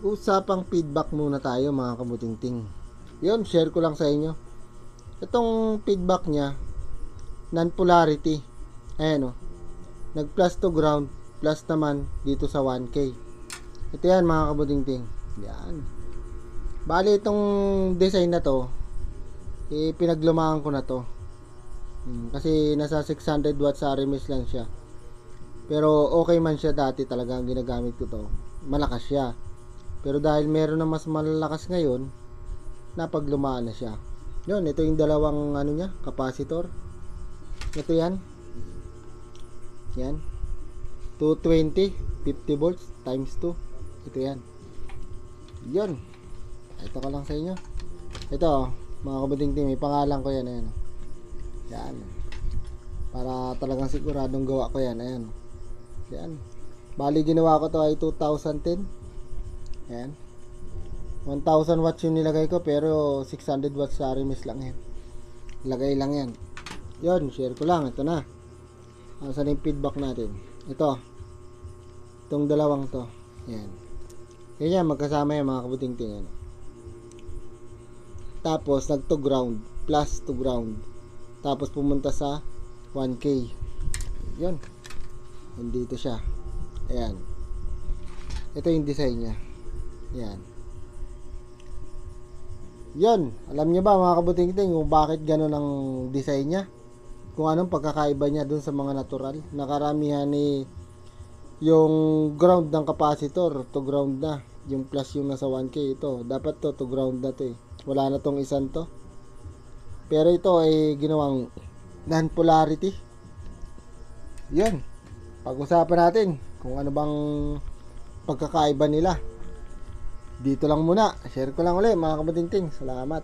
Usapang feedback muna tayo mga kabutingting. Yun, share ko lang sa inyo. Itong feedback niya, non-polarity. Ayan o. Nag plus to ground, plus naman dito sa 1K. Ito yan mga kabutingting. Yan. Bali itong design na to, pinaglumaan ko na to. Kasi nasa 600 watts RMS lang siya. Pero okay man siya dati, talagang ginagamit ko to. Malakas siya. Pero dahil meron na mas malalakas ngayon, napaglumaan na siya. Yun, ito yung dalawang ano niya, capacitor. Ito yan. Yan. 220, 50 volts times 2. Ito yan. Yun. Ito ko lang sa inyo. Ito, mga kabutingting, may pangalan ko yan. Ayan. Yan. Para talagang siguradong gawa ko yan. Ayan. Yan. Bali ginawa ko to ay 2010. Ayan. 1000 watts yung nilagay ko, pero 600 watts sa RMS lang yan. Lagay lang yan. Yun, share ko lang. Ito na. Saan yung feedback natin? Ito. Itong dalawang to. Yan. Yan, magkasama yan mga kabutingting. Yan. Tapos nag to ground, plus to ground. Tapos pumunta sa 1K. Yun. Nandito siya. Ayan. Ito yung design niya. Ayan. Yun. Alam niyo ba mga kabutingting kung bakit gano'n ang design niya? Kung anong pagkakaiba niya dun sa mga natural. Nakaramihan ni yung ground ng capacitor to ground na. Yung plus yung nasa 1K ito. Dapat to ground na to eh. Wala na tong isang to. Pero ito ay ginawang non-polarity. Yun. Pag-usapan natin kung ano bang pagkakaiba nila. Dito lang muna. Share ko lang ulit mga kabutingting. Salamat.